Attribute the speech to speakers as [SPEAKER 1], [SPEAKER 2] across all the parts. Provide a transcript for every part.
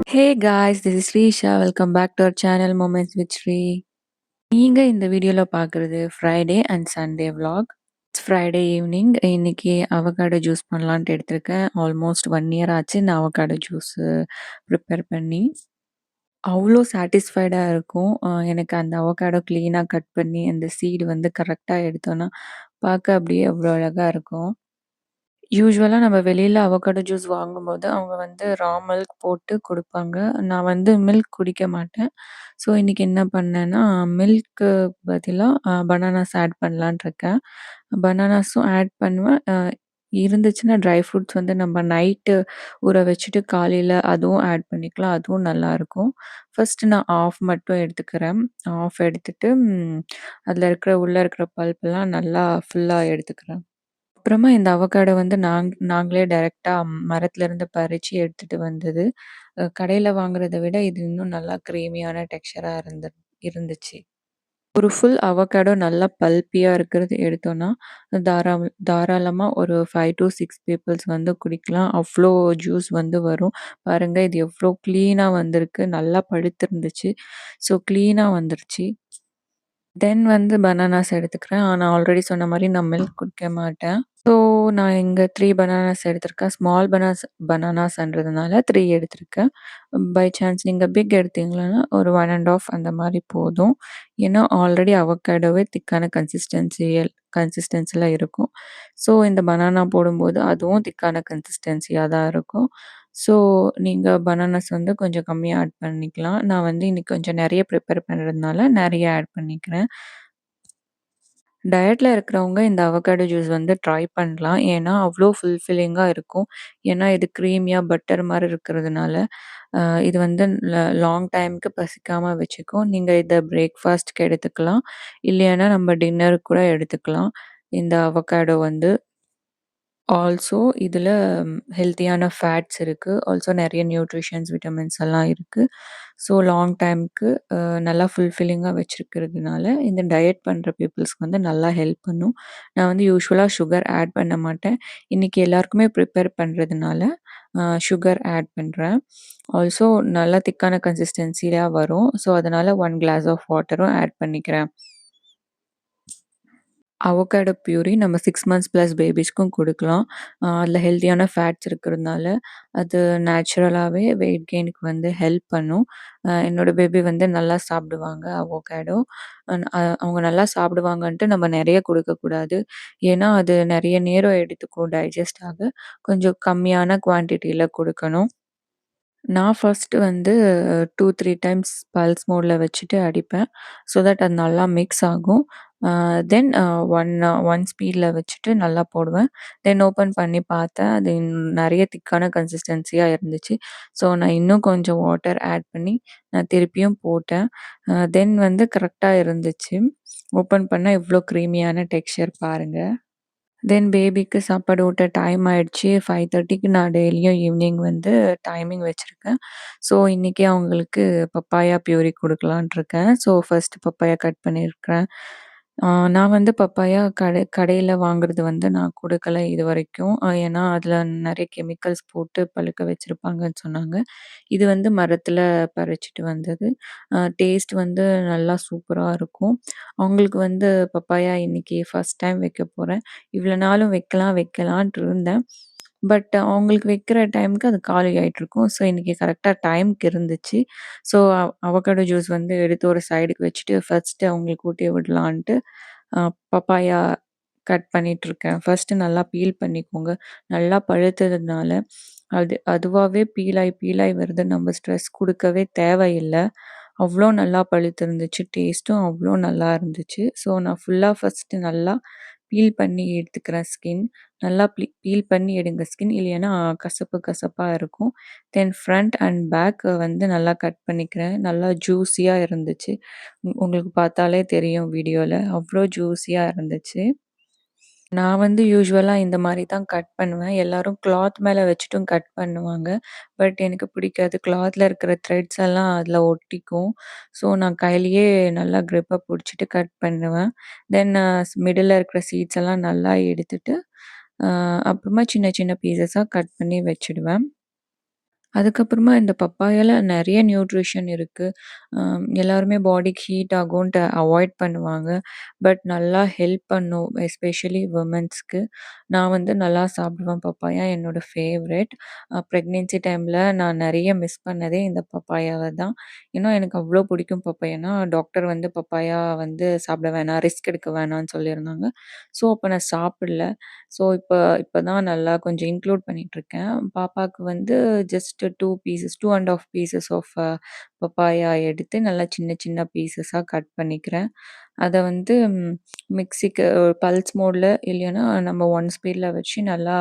[SPEAKER 1] Hey guys, this is Srisha. Welcome back to our channel Moments with Sri. நீங்க இந்த வீடியோல பார்க்குறது Friday and Sunday vlog. It's Friday evening. இன்னைக்கு avocado juice பண்ணலான்ட்டு எடுத்திருக்கேன். Almost 1 year ஆச்சு நான் அவகாடோ ஜூஸ் ப்ரிப்பேர் பண்ணி. அவ்ளோ சாட்டிஸ்ஃபைடா இருக்கும். எனக்கு அந்த அவகாடோ கிளீனா கட் பண்ணி அந்த சீடு வந்து கரெக்ட்டா எடுத்தோம்னா, பார்க்க அப்படியே அவ்ளோ அழகா இருக்கும். யூசுவலா நம்ம வெளியில அவகாடோ ஜூஸ் வாங்கும்போது, அவங்க வந்து ரா மில்க் போட்டு குடுப்பாங்க. நான் வந்து மில்க் குடிக்க மாட்டேன். ஸோ, இன்னைக்கு என்ன பண்ணேன்னா, மில்க்கு பதிலா பனானாஸ் ஆட் பண்ணலான்ட்டு இருக்கேன். பனானாஸும் ஆட் பண்ணுவேன். இருந்துச்சுன்னா ட்ரை ஃப்ரூட்ஸ் வந்து நம்ம நைட்டு ஊற வச்சுட்டு காலையில அதுவும் ஆட் பண்ணிக்கலாம். அதுவும் நல்லாயிருக்கும். ஃபர்ஸ்ட்டு நான் ஆஃப் மட்டும் எடுத்துக்கிறேன். ஆஃப் எடுத்துட்டு, அதில இருக்கிற உள்ள இருக்கிற பல்ப்லாம் நல்லா ஃபுல்லா எடுத்துக்கிறேன். அப்புறமா இந்த அவகாடோ வந்து நாங்களே டைரக்ட்டா மரத்துலருந்து பறிச்சு எடுத்துட்டு வந்தது. கடையில வாங்குறத விட இது இன்னும் நல்லா கிரீமியான டெக்ஸ்சரா இருந்துச்சு. ஒரு ஃபுல் அவகாடோ நல்லா பல்பியா இருக்கிறது எடுத்தோம்னா, தாராளமா ஒரு 5 டூ 6 பீப்பிள்ஸ் வந்து குடிக்கலாம். அவ்ளோ ஜூஸ் வந்து வரும். பாருங்க இது எவ்ளோ கிளீனா வந்திருக்கு. நல்லா பழுத்திருந்துச்சு. ஸோ கிளீனா வந்துருச்சு. தென் வந்து பனானாஸ் எடுத்துக்கிறேன். நான் ஆல்ரெடி சொன்ன மாரி நான் மில்க் குடிக்க மாட்டேன். ஸோ, நான் இங்க 3 பனானாஸ் எடுத்திருக்கேன். ஸ்மால் பனானாஸ்ன்றதுனால 3 எடுத்திருக்கேன். பை சான்ஸ் நீங்க பிக் எடுத்தீங்கன்னா, ஒரு 1 1/2 அந்த மாரி போதும். ஏன்னா, ஆல்ரெடி அவகேடோவே திக்கான கன்சிஸ்டன்சில இருக்கும். ஸோ, இந்த பனானா போடும்போது அதுவும் திக்கான கன்சிஸ்டன்சியா தான் இருக்கும். ஸோ, நீங்க பனானாஸ் வந்து கொஞ்சம் கம்மியா ஆட் பண்ணிக்கலாம். நான் வந்து இன்னைக்கு கொஞ்சம் நெறைய ப்ரிப்பேர் பண்ணுறதுனால நெறைய ஆட் பண்ணிக்கிறேன். டயட்ல இருக்கிறவங்க இந்த அவகாடோ ஜூஸ் வந்து ட்ரை பண்ணலாம். ஏன்னா, அவ்ளோ ஃபுல்ஃபில்லிங்கா இருக்கும். ஏன்னா, இது கிரீமியா பட்டர் மாரி இருக்கிறதுனால, அ இது வந்து லாங் டைம்க்கு பசிக்காம வச்சுக்கும். நீங்க இத பிரேக்ஃபாஸ்ட்க்கு எடுத்துக்கலாம். இல்லையானா நம்ம டின்னருக்கு கூட எடுத்துக்கலாம். இந்த அவகாடோ வந்து ஆல்சோ இதில ஹெல்த்தியான ஃபேட்ஸ் இருக்கு. ஆல்சோ நெறைய நியூட்ரிஷன்ஸ், விட்டமின்ஸ் எல்லாம் இருக்கு. ஸோ லாங் டைம்க்கு நல்லா ஃபுல்ஃபில்லிங்கா வச்சிருக்கிறதுனால, இந்த டயட் பண்ற பீப்பிள்ஸ்க்கு வந்து நல்லா ஹெல்ப் பண்ணும். நான் வந்து யூசுவலா சுகர் ஆட் பண்ண மாட்டேன். இன்னைக்கு எல்லாருக்குமே ப்ரிப்பேர் பண்றதுனால, சுகர் ஆட் பண்றேன். ஆல்சோ நல்லா திக்கான கன்சிஸ்டன்சியா வரும். ஸோ அதனால 1 கிளாஸ் ஆஃப் வாட்டரும் ஆட் பண்ணிக்கிறேன். அவோகாடோ பியூரி நம்ம 6 மந்த்ஸ் பிளஸ் பேபீஸ்க்கும் குடுக்கலாம். அதில ஹெல்த்தியான ஃபேட்ஸ் இருக்கிறதுனால, அது நேச்சுரலாவே வெயிட் கெயினுக்கு வந்து ஹெல்ப் பண்ணும். என்னோட பேபி வந்து நல்லா சாப்பிடுவாங்க அவோகாடோ. அவங்க நல்லா சாப்பிடுவாங்கன்ட்டு நம்ம நெறைய குடுக்கக்கூடாது. ஏன்னா, அது நெறைய நேரம் எடுத்துக்கும் டைஜஸ்ட் ஆக. கொஞ்சம் கம்மியான குவான்டிட்டில குடுக்கணும். நான் ஃபர்ஸ்ட்டு வந்து 2, 3 டைம்ஸ் பல்ஸ் மோட்ல வச்சுட்டு அடிப்பேன். ஸோ தட் அது நல்லா மிக்ஸ் ஆகும். தென் 1 ஸ்பீட்ல வச்சுட்டு நல்லா போடுவேன். தென் ஓப்பன் பண்ணி பார்த்தேன். அது நெறைய திக்கான கன்சிஸ்டன்சியா இருந்துச்சு. ஸோ நான் இன்னும் கொஞ்சம் வாட்டர் ஆட் பண்ணி நான் திருப்பியும் போட்டேன். தென் வந்து கரெக்ட்டா இருந்துச்சு. ஓப்பன் பண்ணா இவ்ளோ கிரீமியான டெக்ஸ்சர் பாருங்க. தென் பேபிக்கு சாப்பாடு ஊட்ட டைம் ஆயிடுச்சு. 5:30க்கு நான் டெய்லியும் ஈவினிங் வந்து டைமிங் வச்சிருக்கேன். ஸோ, இன்னைக்கு அவங்களுக்கு பப்பாயா பியூரி குடுக்கலான்ட்டு இருக்கேன். ஸோ, ஃபர்ஸ்ட்டு பப்பாயா கட் பண்ணியிருக்கிறேன். நான் வந்து பப்பாயா கடையில வாங்குறது வந்து நான் குடுக்கல இதுவரைக்கும். ஏன்னா, அதில நெறைய கெமிக்கல்ஸ் போட்டு பழுக்க வச்சிருப்பாங்கன்னு சொன்னாங்க. இது வந்து மரத்தில பறிச்சுட்டு வந்தது. டேஸ்ட் வந்து நல்லா சூப்பரா இருக்கும். அவங்களுக்கு வந்து பப்பாயா இன்னைக்கு ஃபர்ஸ்ட் டைம் வைக்க போறேன். இவ்வளோ நாளும் வைக்கலான்ட்டு இருந்தேன். பட் அவங்களுக்கு வைக்கிற டைம்க்கு அது காலி ஆயிட்டுருக்கும். ஸோ, இன்னைக்கு கரெக்ட்டா டைம்க்கு இருந்துச்சு. ஸோ, அவகாடோ ஜூஸ் வந்து எடுத்து ஒரு சைடுக்கு வச்சுட்டு, ஃபர்ஸ்ட்டு அவங்களுக்கு ஊட்டி விடலான்ட்டு, அ பப்பாயா கட் பண்ணிட்டுருக்கேன். ஃபர்ஸ்ட்டு நல்லா பீல் பண்ணிக்கோங்க. நல்லா பழுத்ததுனால, அது அதுவாவே பீல் ஆயி வருது. நம்ம ஸ்ட்ரெஸ் குடுக்கவே தேவையில்ல. அவ்ளோ நல்லா பழுத்திருந்துச்சு. டேஸ்ட்டும் அவ்ளோ நல்லா இருந்துச்சு. ஸோ, நான் ஃபுல்லா ஃபர்ஸ்ட்டு நல்லா பீல் பண்ணி எடுத்துக்கிறேன் ஸ்கின். நல்லா பீல் பண்ணி எடுங்க ஸ்கின். இல்லைன்னா கசப்பு கசப்பா இருக்கும். தென் ஃப்ரண்ட் அண்ட் பேக் வந்து நல்லா கட் பண்ணிக்கிறேன். நல்லா ஜூஸியா இருந்துச்சு. உங்களுக்கு பார்த்தாலே தெரியும் வீடியோல. அவ்ளோ ஜூஸியா இருந்துச்சு. நான் வந்து யூசுவலா இந்த மாரி தான் கட் பண்ணுவேன். எல்லாரும் கிளாத் மேல வச்சுட்டும் கட் பண்ணுவாங்க. பட் எனக்கு பிடிக்காது. கிளாத்ல இருக்கிற த்ரெட்ஸ் எல்லாம் அதில ஒட்டிக்கும். ஸோ நான் கையிலேயே நல்லா கிரிப்பா புடிச்சுட்டு கட் பண்ணுவேன். தென் மிடில்ல இருக்கிற சீட்ஸ் எல்லாம் நல்லா எடுத்துட்டு, அ அப்புறமா சின்ன சின்ன பீஸஸா கட் பண்ணி வச்சுடுவேன். அதுக்கப்புறமா இந்த பப்பாயால நெறைய நியூட்ரிஷன் இருக்கு. எல்லாருமே பாடிக்கு ஹீட் ஆகுன்ட்டு அவாய்ட் பண்ணுவாங்க. பட் நல்லா ஹெல்ப் பண்ணும். எஸ்பெஷலி விமென்ஸ்க்கு. நான் வந்து நல்லா சாப்பிடுவேன் பப்பாயா. என்னோட ஃபேவரைட். பிரெக்னன்சி டைம்ல நான் நெறைய மிஸ் பண்ணதே இந்த பப்பாயாவ தான். ஏன்னா எனக்கு அவ்ளோ பிடிக்கும் பப்பாயானா, டாக்டர் வந்து பப்பாயா வந்து சாப்பிட வேணாம், ரிஸ்க் எடுக்க வேணான்னு சொல்லியிருந்தாங்க. ஸோ அப்ப நான் சாப்பிடல. ஸோ இப்ப தான் நல்லா கொஞ்சம் இன்க்ளூட் பண்ணிட்டுருக்கேன். பாப்பாக்கு வந்து just 2 pieces 2 1/2 pieces of papaya எடுத்து நல்லா சின்ன சின்ன பீசஸா கட் பண்ணிக்கிறேன். அத வந்து மிக்ஸிக்கு பல்ஸ் மோட்ல இல்லைன்னா நம்ம 1 ஸ்பீட்ல வச்சு நல்லா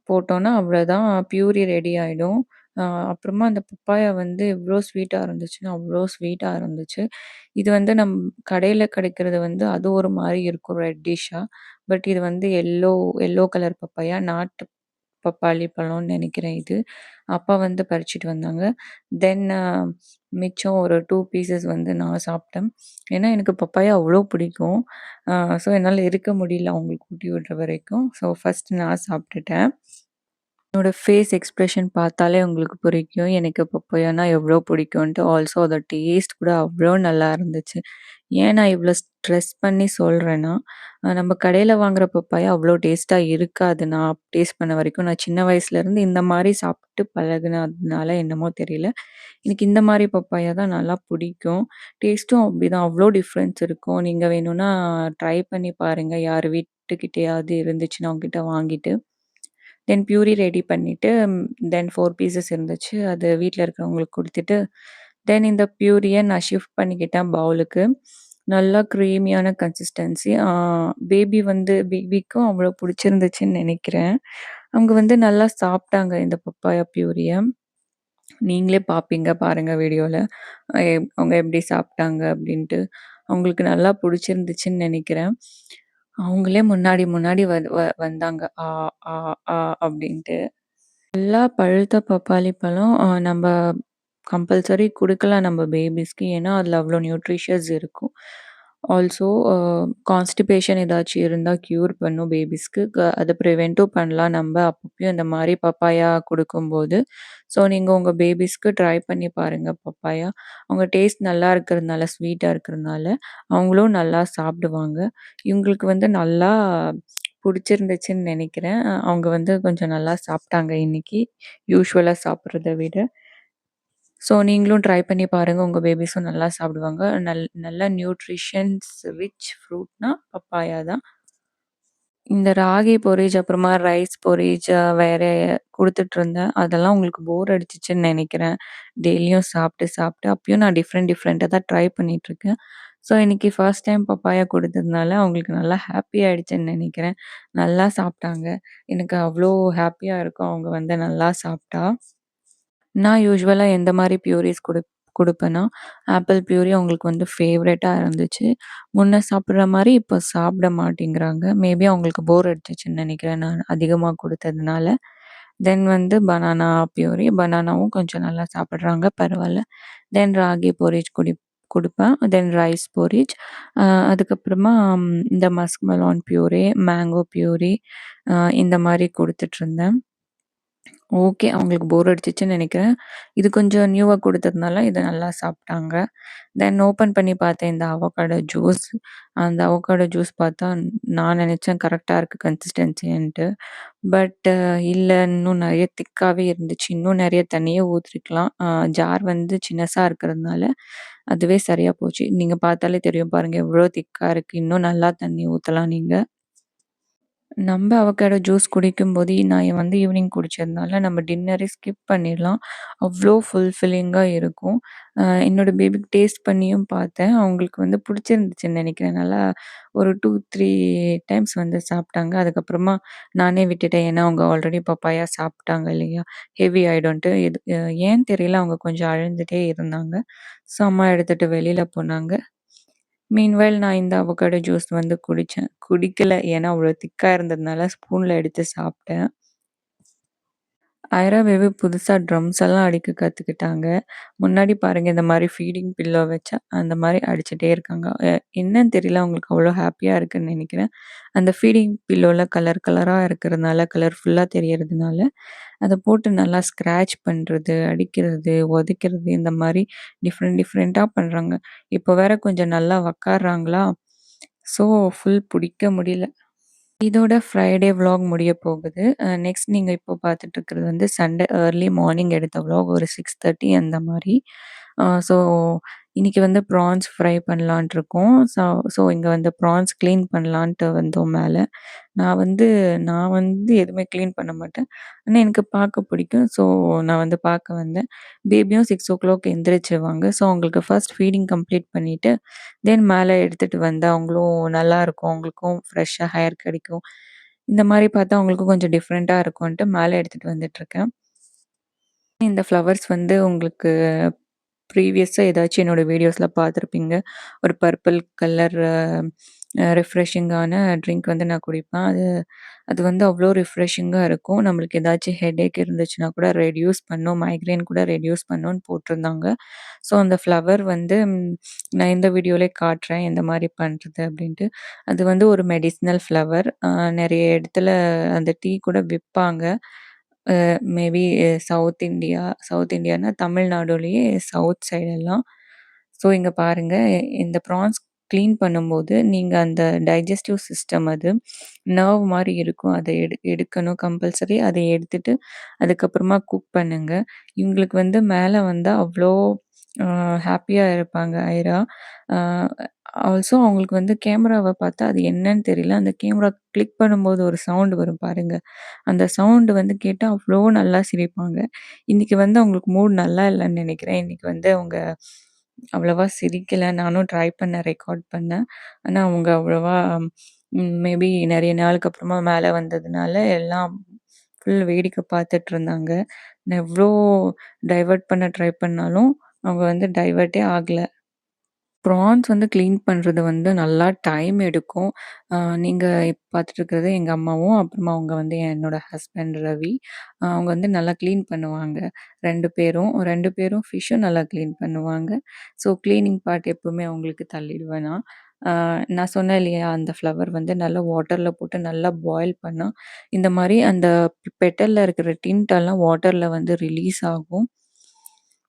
[SPEAKER 1] போட்டோம்னா அவ்வளோதான் பியூரி ரெடி ஆயிடும். அ அப்புறமா அந்த பப்பாயா வந்து எவ்ளோ ஸ்வீட்டா இருந்துச்சுன்னா, அவ்ளோ ஸ்வீட்டா இருந்துச்சு. இது வந்து கடையில கிடைக்கிறது வந்து அது ஒரு மாரி இருக்கும் ரெட்டிஷ்ஷா. பட் இது வந்து எல்லோ கலர் பப்பாயா. நாட்டு பப்பாளி பழம்னு நெனைக்கிறேன் இது. அப்பா வந்து பறிச்சுட்டு வந்தாங்க. தென் மிச்சம் ஒரு 2 பீசஸ் வந்து நான் சாப்பிட்டேன். ஏன்னா எனக்கு பப்பாயா அவ்ளோ பிடிக்கும். அ ஸோ என்னால இருக்க முடியல அவங்களுக்கு ஊட்டி விடுற வரைக்கும். ஸோ ஃபர்ஸ்ட் நான் சாப்பிட்டுட்டேன். என்னோட ஃபேஸ் எக்ஸ்பிரஷன் பார்த்தாலே உங்களுக்கு புரிக்கும். எனக்கு பப்பாயானா எவ்ளோ பிடிக்குன்ட்டு. ஆல்சோ அதோட டேஸ்ட் கூட அவ்ளோ நல்லா இருந்துச்சு. ஏன் நான் இவ்ளோ ஸ்ட்ரெஸ் பண்ணி சொல்றேன்னா, நம்ம கடையில வாங்குற பப்பாயா அவ்ளோ டேஸ்ட்டா இருக்காது. நான் டேஸ்ட் பண்ண வரைக்கும். நான் சின்ன வயசுலேருந்து இந்த மாரி சாப்பிட்டு பழகுனதுனால என்னமோ தெரியல. எனக்கு இந்த மாரி பப்பாயா தான் நல்லா பிடிக்கும். டேஸ்ட்டும் அப்படிதான் அவ்ளோ டிஃப்ரென்ஸ் இருக்கும். நீங்க வேணும்னா ட்ரை பண்ணி பாருங்க. யார் வீட்டுக்கிட்டயாவது இருந்துச்சுன்னா அவங்ககிட்ட வாங்கிட்டு. தென் பியூரி ரெடி பண்ணிட்டு, தென் 4 பீசஸ் இருந்துச்சு. அது வீட்ல இருக்கிறவங்களுக்கு குடுத்துட்டு, தென் இந்த பியூரிய நான் ஷிஃப்ட் பண்ணிக்கிட்டேன் பவுலுக்கு. நல்லா கிரீமியான கன்சிஸ்டன்சி. பேபிக்கும் அவ்ளோ புடிச்சிருந்துச்சுன்னு நெனைக்கிறேன். அவங்க வந்து நல்லா சாப்ட்டாங்க இந்த பப்பாயா பியூரிய. நீங்களே பாப்பீங்க பாருங்க வீடியோல. அவங்க எப்படி சாப்ட்டாங்க அப்படின்ட்டு. அவங்களுக்கு நல்லா புடிச்சிருந்துச்சுன்னு நெனைக்கிறேன். அவங்களே முன்னாடி முன்னாடி வந்தாங்க. ஆ, ஆ, ஆ அப்படின்ட்டு. நல்லா பழுத்த பப்பாளி பழம் நம்ப கம்பல்சரி குடுக்கலாம் நம்ம பேபிஸ்க்கு. ஏன்னா, அதில அவ்ளோ நியூட்ரிஷியஸ் இருக்கும். ஆல்சோ கான்ஸ்டிபேஷன் ஏதாச்சும் இருந்தா க்யூர் பண்ணும் பேபிஸ்க்கு. அத ப்ரிவென்ட்டும் பண்ணலாம் நம்ப அப்பப்பயும் இந்த மாரி பப்பாயா குடுக்கும்போது. ஸோ, நீங்க உங்க பேபிஸ்க்கு ட்ரை பண்ணி பாருங்க பப்பாயா. அவங்க டேஸ்ட் நல்லா இருக்கிறதுனால, ஸ்வீட்டா இருக்கிறதுனால, அவங்களும் நல்லா சாப்பிடுவாங்க. இவங்களுக்கு வந்து நல்லா புடிச்சிருந்துச்சுன்னு நெனைக்கிறேன். அவங்க வந்து கொஞ்சம் நல்லா சாப்ட்டாங்க இன்னைக்கு. யூசுவலா சாப்பிடுறத விட. ஸோ நீங்களும் ட்ரை பண்ணி பாருங்க. உங்க பேபிஸும் நல்லா சாப்பிடுவாங்க. நல்ல நியூட்ரிஷன்ஸ் ரிச் ஃப்ரூட்னா பப்பாயா தான். இந்த ராகி பொரிஜ், அப்புறமா ரைஸ் பொரிஜ் வேற குடுத்துட்டுருந்தேன். அதெல்லாம் உங்களுக்கு போர் அடிச்சுச்சுன்னு நெனைக்கிறேன். டெய்லியும் சாப்ட்டு, சாப்ட்டு அப்பயும் நான் டிஃப்ரெண்ட்டா தான் ட்ரை பண்ணிட்டுருக்கேன். ஸோ இன்னைக்கு ஃபர்ஸ்ட் டைம் பப்பாயா குடுத்ததுனால அவங்களுக்கு நல்லா ஹாப்பி ஆயிடுச்சுன்னு நெனைக்கிறேன். நல்லா சாப்ட்டாங்க. எனக்கு அவ்ளோ ஹாப்பியா இருக்கும் அவங்க வந்து நல்லா சாப்ட்டா. நான் யூசுவலா எந்த மாரி பியூரிஸ் குடுப்பேன்னா, ஆப்பிள் பியூரி அவங்களுக்கு வந்து ஃபேவரைட்டா இருந்துச்சு. முன்ன சாப்பிடுற மாரி இப்ப சாப்பிட மாட்டேங்கிறாங்க. மேபி அவங்களுக்கு போர் அடிச்சுச்சுன்னு நெனைக்கிறேன் நான் அதிகமா குடுத்ததுனால. தென் வந்து பனானா பியூரி, பனானாவும் கொஞ்சம் நல்லா சாப்பிடுறாங்க பரவால்ல. தென் ராகி போரிஜ் குடுப்பேன். தென் ரைஸ் போரிஜ். அ அதுக்கப்புறமா இந்த மஸ்க் மெலான் பியூரி, மேங்கோ பியூரி இந்த மாரி குடுத்துட்டுருந்தேன். ஓகே. அவங்களுக்கு போர் அடிச்சுச்சுன்னு நெனைக்கிறேன். இது கொஞ்சம் நியூவா குடுத்ததுனால இத நல்லா சாப்ட்டாங்க. தென் ஓப்பன் பண்ணி பார்த்தேன் இந்த அவகாடோ ஜூஸ். அந்த அவகாடோ ஜூஸ் பார்த்தா நான் நெனச்சேன் கரெக்ட்டா இருக்கு கன்சிஸ்டன்சின்ட்டு. பட் இல்ல இன்னும் நெறைய திக்காவே இருந்துச்சு. இன்னும் நெறைய தண்ணியே ஊத்திருக்கலாம். ஜார் வந்து சின்னசா இருக்கிறதுனால அதுவே சரியா போச்சு. நீங்க பார்த்தாலே தெரியும் பாருங்க எவ்ளோ திக்கா இருக்கு. இன்னும் நல்லா தண்ணி ஊத்தலாம் நீங்க. நம்ப அவகேடோ ஜூஸ் குடிக்கும்போது, நான் ஈவினிங் குடிச்சதுனால நம்ம டின்னரே ஸ்கிப் பண்ணிடலாம். அவ்ளோ ஃபுல்ஃபில்லிங்கா இருக்கும். என்னோட பேபிக்கு டேஸ்ட் பண்ணியும் பார்த்தேன். அவங்களுக்கு புடிச்சிருந்துச்சுன்னு நெனைக்கிறேன். நல்லா ஒரு 2, 3 டைம்ஸ் சாப்பிட்டாங்க. அதுக்கப்புறமா நானே விட்டுட்டேன். ஏன்னா, அவங்க ஆல்ரெடி பப்பாயா சாப்பிட்டாங்க இல்லையா? ஹெவி ஆயிடும்ன்ட்டு. ஏன் தெரியல அவங்க கொஞ்சம் அழுந்துட்டே இருந்தாங்க. ஸோ, அம்மா எடுத்துட்டு வெளில போனாங்க. மீன்வைல் நான் இந்த அவகாடோ ஜூஸ் குடிச்சேன். குடிக்கல. ஏன்னா அவ்ளோ திக்கா இருந்ததுனால ஸ்பூன்ல எடுத்து சாப்பிட்டேன். ஐரா பேபி புதுசா ட்ரம்ஸ் எல்லாம் அடிக்க கத்துக்கிட்டாங்க. முன்னாடி பாருங்க இந்த மாரி ஃபீடிங் பில்லோ வச்சா, அந்த மாரி அடிச்சுட்டே இருக்காங்க. என்னன்னு தெரியல அவங்களுக்கு அவ்ளோ ஹேப்பியா இருக்குன்னு நெனைக்கிறேன். அந்த ஃபீடிங் பில்லோல கலர் கலரா இருக்கிறதுனால, கலர்ஃபுல்லா தெரியறதுனால, அத போட்டு நல்லா ஸ்க்ராட்ச் பண்றது, அடிக்கிறது, உதைக்கிறது இந்த மாரி டிஃப்ரெண்ட்டா பண்றாங்க. இப்போ வேற கொஞ்சம் நல்லா உக்கார்றாங்களா, ஸோ ஃபுல் புடிக்க முடியல. இதோட ஃப்ரைடே விளாக் முடிய போகுது. நெக்ஸ்ட் நீங்க இப்போ பார்த்துட்டு இருக்கிறது சண்டே ஏர்லி மார்னிங் எடுத்த விளாக் ஒரு 6:30 அந்த மாரி. ஸோ இன்னைக்கு ப்ரான்ஸ் ஃப்ரை பண்ணலான்ட்டு இருக்கோம். ஸோ இங்க ப்ரான்ஸ் கிளீன் பண்ணலான்ட்டு வந்தோம் மேல. நான் வந்து நான் எதுவுமே கிளீன் பண்ண மாட்டேன். ஆனா எனக்கு பார்க்க பிடிக்கும். ஸோ நான் பார்க்க வந்தேன். பேபியும் 6:00 எந்திரிச்சுருவாங்க. ஸோ அவங்களுக்கு ஃபர்ஸ்ட் ஃபீடிங் கம்ப்ளீட் பண்ணிட்டு, தென் மேல எடுத்துட்டு வந்தா அவங்களும் நல்லாருக்கும். அவங்களுக்கும் ஃப்ரெஷ்ஷா ஹேர் கிடைக்கும். இந்த மாரி பார்த்தா அவங்களுக்கும் கொஞ்சம் டிஃப்ரெண்ட்டா இருக்குன்ட்டு மேல எடுத்துட்டு வந்துட்டுருக்கேன். இந்த ஃப்ளவர்ஸ் உங்களுக்கு ப்ரீவியஸா ஏதாச்சும் என்னோட வீடியோஸ்ல பார்த்துருப்பீங்க. ஒரு பர்பிள் கலர் ரிஃப்ரெஷிங்கான ட்ரிங்க் நான் குடிப்பேன். அது அது அவ்ளோ ரிஃப்ரெஷிங்கா இருக்கும். நம்மளுக்கு ஏதாச்சும் ஹெடேக் இருந்துச்சுன்னா கூட ரெட்யூஸ் பண்ணும். மைக்ரேன் கூட ரெட்யூஸ் பண்ணும்னு போட்டிருந்தாங்க. ஸோ அந்த ஃப்ளவர் நான் இந்த வீடியோலயே காட்டுறேன் எந்த மாரி பண்றது அப்டின்ட்டு. அது ஒரு மெடிசினல் ஃப்ளவர். நெறைய இடத்துல அந்த டீ கூட விப்பாங்க. மேபி சவுத் இந்தியானா தமிழ்நாடுலயே சவுத் சைடு எல்லாம். ஸோ இங்க பாருங்க, இந்த ப்ரான்ஸ் கிளீன் பண்ணும்போது, நீங்க அந்த டைஜஸ்டிவ் சிஸ்டம் அது நர்வ் மாரி இருக்கும். அத எடுக்கணும் கம்பல்சரி. அத எடுத்துட்டு, அதுக்கப்புறமா குக் பண்ணுங்க. இவங்களுக்கு மேல வந்தா அவ்ளோ அ ஹேப்பியா இருப்பாங்க ஐரா. அ ஆல்சோ அவங்களுக்கு கேமராவ பார்த்தா அது என்னன்னு தெரியல. அந்த கேமரா கிளிக் பண்ணும்போது ஒரு சவுண்ட் வரும் பாருங்க. அந்த சவுண்ட் கேட்டா அவ்ளோ நல்லா சிரிப்பாங்க. இன்னைக்கு அவங்களுக்கு மூட் நல்லா இல்லன்னு நெனைக்கிறேன். இன்னைக்கு அவங்க அவ்வளவா சிரிக்கல. நானும் ட்ரை பண்ணேன், ரெக்கார்ட் பண்ணேன். ஆனா அவங்க அவ்வளவா மேபி நெறைய நாளுக்கு அப்புறமா மேல வந்ததுனால எல்லாம் ஃபுல் வேடிக்கை பார்த்துட்டு இருந்தாங்க. நான் எவ்ளோ டைவர்ட் பண்ண ட்ரை பண்ணாலும் அவங்க டைவர்ட்டே ஆகல. ப்ரான்ஸ் கிளீன் பண்றது நல்லா டைம் எடுக்கும். நீங்க இப்ப பார்த்துட்டு இருக்கிறது எங்க அம்மாவும், அப்புறமா அவங்க என்னோட ஹஸ்பண்ட் ரவி. அவங்க நல்லா கிளீன் பண்ணுவாங்க. 2 பேரும். 2 பேரும் ஃபிஷ்ஷும் நல்லா கிளீன் பண்ணுவாங்க. ஸோ கிளீனிங் பார்ட் எப்பவுமே அவங்களுக்கு தள்ளிடுவேன் நான். ஆ நான் சொன்னேன் இல்லையா, அந்த ஃப்ளவர் நல்லா வாட்டர்ல போட்டு நல்லா பாயில் பண்ணா, இந்த மாரி அந்த பெட்டல்ல இருக்கிற டின்ட்டெல்லாம் வாட்டர்ல ரிலீஸ் ஆகும்.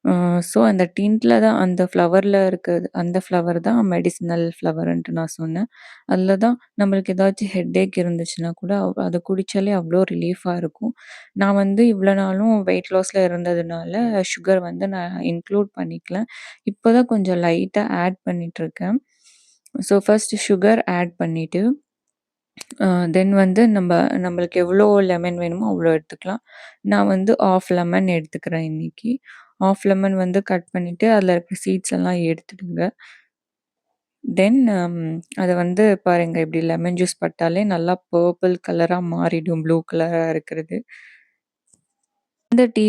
[SPEAKER 1] அ ஸோ அந்த டிண்ட்ல தான் அந்த ஃப்ளவர்ல இருக்கிறது அந்த ஃப்ளவர் தான் மெடிசினல் ஃப்ளவர்ன்ட்டு நான் சொன்னேன். அதில தான் நம்மளுக்கு ஏதாச்சும் ஹெட்டேக் இருந்துச்சுன்னா கூட அத குடிச்சாலே அவ்ளோ ரிலீஃபா இருக்கும். நான் இவ்வளோ நாளும் வெயிட் லாஸ்ல இருந்ததுனால சுகர் நான் இன்க்ளூட் பண்ணிக்கல. இப்போ தான் கொஞ்சம் லைட்டா ஆட் பண்ணிட்டுருக்கேன். ஸோ ஃபர்ஸ்ட் சுகர் ஆட் பண்ணிட்டு, அ தென் நம்மளுக்கு எவ்வளோ லெமன் வேணுமோ அவ்வளோ எடுத்துக்கலாம். நான் 1/2 லெமன் எடுத்துக்கிறேன் இன்னைக்கு. 1/2 லெமன் கட் பண்ணிட்டு, அதில இருக்கிற சீட்ஸ் எல்லாம் எடுத்துடுங்க. தென் அத பாருங்க, இப்படி லெமன் ஜூஸ் பட்டாலே நல்லா பர்பிள் கலரா மாறிடும். ப்ளூ கலரா இருக்கிறது. இந்த டீ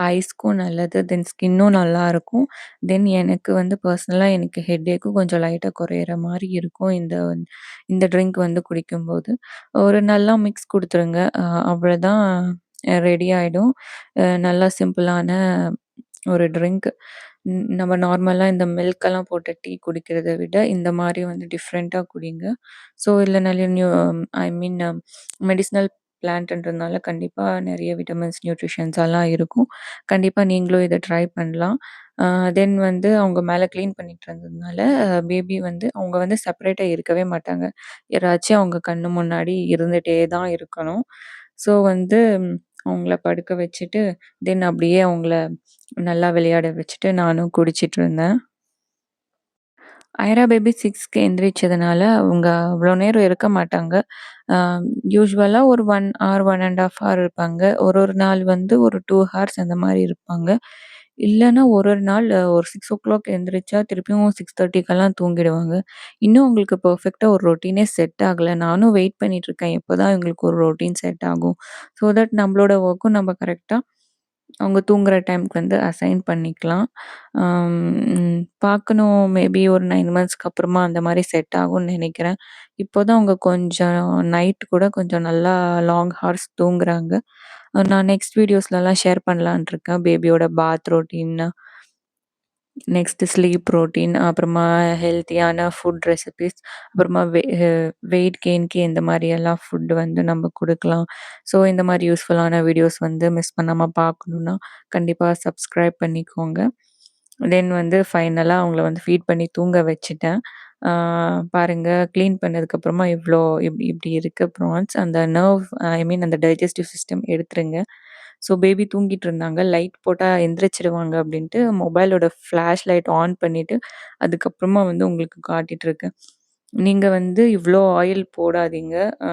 [SPEAKER 1] ஐஸ்க்கும் நல்லது. தென் ஸ்கின்னும் நல்லாருக்கும். தென் எனக்கு பர்சனலா எனக்கு ஹெட்டேக்கும் கொஞ்சம் லைட்டா குறையிற மாரி இருக்கும். இந்த ட்ரிங்க் குடிக்கும்போது. ஒரு நல்லா மிக்ஸ் குடுத்துருங்க. அவ்வளோதான், ரெடி ஆயிடும். நல்லா சிம்பிளான ஒரு ட்ரிங்க். நம்ம நார்மலா இந்த மில்கெல்லாம் போட்டு டீ குடிக்கிறத விட, இந்த மாரி டிஃப்ரெண்ட்டா குடிங்க. ஸோ இதில நிறைய ஐ மீன் மெடிசினல் பிளான்ட்ன்றதுனால கண்டிப்பா நெறைய விட்டமின்ஸ், நியூட்ரிஷன்ஸ் எல்லாம் இருக்கும். கண்டிப்பா நீங்களும் இத ட்ரை பண்ணலாம். அ தென் அவங்க மேல கிளீன் பண்ணிட்டு இருந்ததுனால, பேபி அவங்க செப்பரேட்டா இருக்கவே மாட்டாங்க. யாராச்சும் அவங்க கண்ணு முன்னாடி இருந்துட்டே தான் இருக்கணும். ஸோ அவங்கள படுக்க வச்சுட்டு, தென் அப்படியே அவங்கள நல்லா விளையாட வச்சுட்டு நானும் குடிச்சிட்டு இருந்தேன். ஐரா பேபி 6க்கு எந்திரிச்சதுனால, அவங்க அவ்வளோ நேரம் இருக்க மாட்டாங்க. அ யூசுவலா ஒரு 1 ஹார், 1 1/2 ஹார் இருப்பாங்க. ஒரு நாள் வந்து ஒரு 2 ஹார்ஸ் அந்த மாரி இருப்பாங்க. இல்லன்னா ஒரு நாள் ஒரு 6:00 எந்திரிச்சா திருப்பியும் 6:30க்கெல்லாம் தூங்கிடுவாங்க. இன்னும் அவங்களுக்கு பெர்ஃபெக்ட்டா ஒரு ரொட்டீனே செட் ஆகல. நானும் வெயிட் பண்ணிட்டுருக்கேன். எப்பதான் இவங்களுக்கு ஒரு ரொட்டீன் செட் ஆகும். ஸோ தட் நம்மளோட ஒர்க்கும் நம்ம கரெக்ட்டா அவங்க தூங்குற டைம்க்கு வந்து அசைன் பண்ணிக்கலாம். பார்க்கணும் மேபி ஒரு 9 மந்த்ஸ்க்கு அப்புறமா அந்த மாரி செட் ஆகும்னு நெனைக்கிறேன். இப்போதான் அவங்க கொஞ்சம் நைட் கூட கொஞ்சம் நல்லா லாங் ஹார்ஸ் தூங்குறாங்க. நான் நெக்ஸ்ட் வீடியோஸ்லலாம் ஷேர் பண்ணலான்ட்டு இருக்கேன். பேபியோட பாத் ரொட்டீன், நெக்ஸ்ட் ஸ்லீப் ரொட்டீன், அப்புறமா ஹெல்த்தியான ஃபுட் ரெசிபீஸ், அப்புறமா வெயிட் கெயின்க்கு எந்த மாரியெல்லாம் ஃபுட் வந்து நம்ம குடுக்கலாம். ஸோ இந்த மாரி யூஸ்ஃபுல்லான வீடியோஸ் வந்து மிஸ் பண்ணாம பார்க்கணும்னா, கண்டிப்பா சப்ஸ்கிரைப் பண்ணிக்கோங்க. தென் வந்து ஃபைனலா அவங்கள வந்து ஃபீட் பண்ணி தூங்க வச்சுட்டேன். ஆ பாருங்க கிளீன் பண்ணதுக்கப்புறமா இவ்ளோ இப்டி இருக்கு ப்ரான்ஸ். அந்த நர்வ் ஐ மீன் அந்த டைஜஸ்டிவ் சிஸ்டம் எடுத்துருங்க. ஸோ பேபி தூங்கிட்டு இருந்தாங்க. லைட் போட்டா எந்திரிச்சுருவாங்க அப்டின்ட்டு மொபைலோட ஃப்ளாஷ் லைட் ஆன் பண்ணிட்டு, அதுக்கப்புறமா வந்து உங்களுக்கு காட்டிட்டு இருக்கேன். நீங்க வந்து இவ்ளோ ஆயில் போடாதீங்க. அ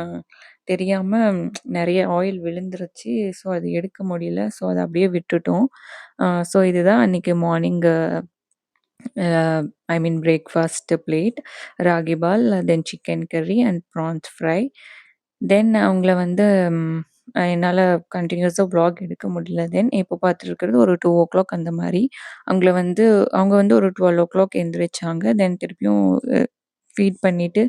[SPEAKER 1] தெரியாம நெறைய ஆயில் விழுந்துருச்சு. ஸோ அது எடுக்க முடியல. ஸோ அத அப்டியே விட்டுட்டோம். ஸோ இதுதான் அன்னைக்கு morning uh I mean breakfast plate. Ragi ball, then chicken curry and prawns fry. Then அவங்கள வந்து என்னால கன்டினியூஸா வ்ளாக் எடுக்க முடியல. தென் இப்போ பார்த்துருக்கிறது ஒரு 2:00 அந்த மாரி. அவங்கள வந்து அவங்க வந்து ஒரு 12:00 எந்திரிச்சாங்க. தென் திருப்பியும் அ ஃபீட் பண்ணிட்டு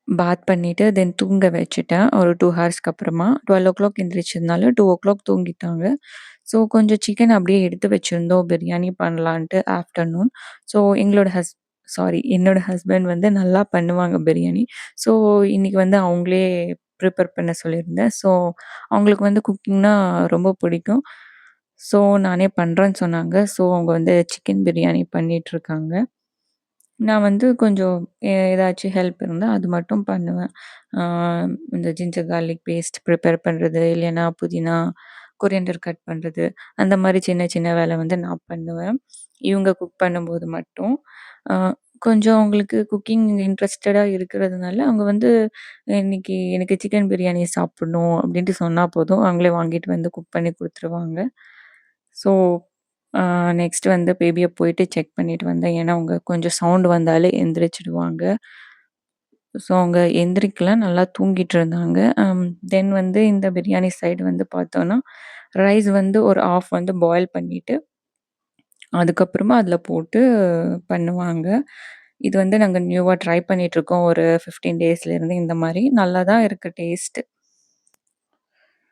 [SPEAKER 1] பாத் பண்ணிட்டு, தென் தூங்க வச்சுட்டேன். ஒரு 2 ஹார்ஸ்க்கு அப்புறமா. 12:00 எந்திரிச்சதுனால 2:00 தூங்கிட்டாங்க. ஸோ கொஞ்சம் சிக்கன் அப்படியே எடுத்து வச்சிருந்தோம். பிரியாணி பண்ணலான்ட்டு ஆஃப்டர்நூன். ஸோ எங்களோட என்னோட ஹஸ்பண்ட் வந்து நல்லா பண்ணுவாங்க பிரியாணி. ஸோ இன்னைக்கு வந்து அவங்களே ப்ரிப்பேர் பண்ண சொல்லியிருந்தேன். ஸோ அவங்களுக்கு வந்து குக்கிங்னா ரொம்ப பிடிக்கும். ஸோ நானே பண்றேன்னு சொன்னாங்க. ஸோ அவங்க வந்து சிக்கன் பிரியாணி பண்ணிட்டுருக்காங்க. நான் வந்து கொஞ்சம் ஏதாச்சும் ஹெல்ப் இருந்தா அது மட்டும் பண்ணுவேன். ஆ இந்த ஜிஞ்சர் கார்லிக் பேஸ்ட் ப்ரிப்பேர் பண்றது, இல்லைன்னா புதினா, கொரியாண்டர் கட் பண்றது, அந்த மாரி சின்ன சின்ன வேலை வந்து நான் பண்ணுவேன். இவங்க குக் பண்ணும்போது மட்டும். ஆ கொஞ்சம் அவங்களுக்கு குக்கிங் இன்ட்ரஸ்டடா இருக்கிறதுனால, அவங்க வந்து இன்னைக்கு எனக்கு சிக்கன் பிரியாணி சாப்பிடணும் அப்படின்ட்டு சொன்னா போதும், அவங்களே வாங்கிட்டு வந்து குக் பண்ணி குடுத்துருவாங்க. ஸோ ஆ நெக்ஸ்ட் வந்து பேபிய போயிட்டு செக் பண்ணிட்டு வந்தேன். ஏன்னா, அவங்க கொஞ்சம் சவுண்ட் வந்தாலே எந்திரிச்சுடுவாங்க. ஸோ அவங்க எந்திரிக்கல. நல்லா தூங்கிட்டு இருந்தாங்க. தென் வந்து இந்த பிரியாணி சைடு வந்து பார்த்தோன்னா, ரைஸ் வந்து ஒரு ஹாஃப் வந்து பாயில் பண்ணிட்டு, அதுக்கப்புறமா அதில போட்டு பண்ணுவாங்க. இது வந்து நாங்க நியூவா ட்ரை பண்ணிட்டுருக்கோம். ஒரு 15 டேஸ்லேருந்து இந்த மாரி. நல்லா தான் இருக்கு டேஸ்ட்டு.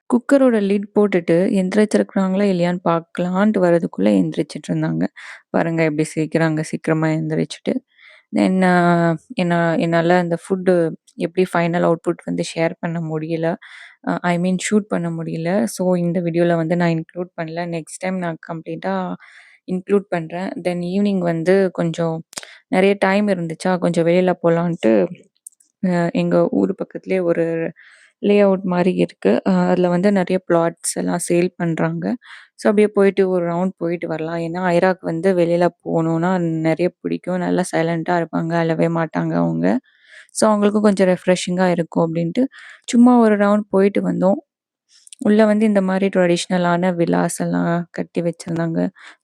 [SPEAKER 1] குக்கரோட லிட் போட்டுட்டு எந்திரிச்சிருக்காங்களா இல்லையான்னு பார்க்கலான்ட்டு வரதுக்குள்ள எந்திரிச்சுட்ருந்தாங்க. பாருங்க எப்படி சிரிக்கிறாங்க சீக்கிரமா எந்திரிச்சுட்டு. தென் என்னால அந்த ஃபுட்டு எப்படி ஃபைனல் அவுட்புட் வந்து ஷேர் பண்ண முடியல. ஐ மீன் ஷூட் பண்ண முடியல. ஸோ இந்த வீடியோல வந்து நான் இன்க்ளூட் பண்ணல. நெக்ஸ்ட் டைம் நான் கம்ப்ளீட்டா இன்க்ளூட் பண்றேன். தென் ஈவினிங் வந்து கொஞ்சம் நெறைய டைம் இருந்துச்சா, கொஞ்சம் வெளியில போலான்ட்டு எங்க ஊர் பக்கத்திலேயே ஒரு லே அவுட் மாரி இருக்கு. அதில வந்து நெறைய பிளாட்ஸ் எல்லாம் சேல் பண்றாங்க. ஸோ அப்படியே போயிட்டு ஒரு ரவுண்ட் போயிட்டு வரலாம். ஏன்னா, ஐராக்கு வந்து வெளியில போணும்னா நெறைய பிடிக்கும். நல்லா சைலன்ட்டா இருப்பாங்க. அழவே மாட்டாங்க அவங்க. ஸோ அவங்களுக்கும் கொஞ்சம் ரெஃப்ரெஷிங்கா இருக்கும் அப்படின்ட்டு, சும்மா ஒரு ரவுண்ட் போயிட்டு வந்தோம். உள்ள வந்து இந்த மாரி ட்ரெடிஷ்னலான விலாஸ் எல்லாம் கட்டி வச்சிருந்தாங்க.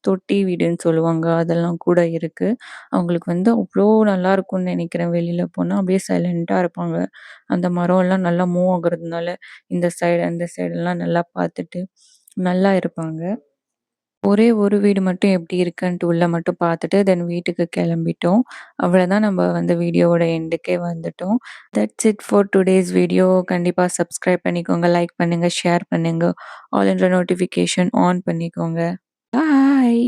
[SPEAKER 1] தொட்டி வீடுன்னு சொல்லுவாங்க. அதெல்லாம் கூட இருக்கு. அவங்களுக்கு வந்து அவ்ளோ நல்லாருக்கும்னு நெனைக்கிறேன். வெளில போனா அப்படியே சைலன்ட்டா இருப்பாங்க. அந்த மரம்லாம் நல்லா மூவ் ஆகுறதுனால, இந்த சைடு, அந்த சைடுலாம் நல்லா பார்த்துட்டு, நல்லா இருப்பாங்க. ஒரே ஒரு வீடு மட்டும் எப்படி இருக்குன்ட்டு உள்ள மட்டும் பார்த்துட்டு, தென் வீட்டுக்கு கெளம்பிட்டோம். அவ்வளதான் நம்ம வந்து வீடியோவோட எண்டுக்கே வந்துட்டோம். That's it for today's video. கண்டிப்பா சப்ஸ்கிரைப் பண்ணிக்கோங்க, லைக் பண்ணுங்க, ஷேர் பண்ணுங்க. ஆல் என்ற நோட்டிஃபிகேஷன் ஆன் பண்ணிக்கோங்க. பாய்.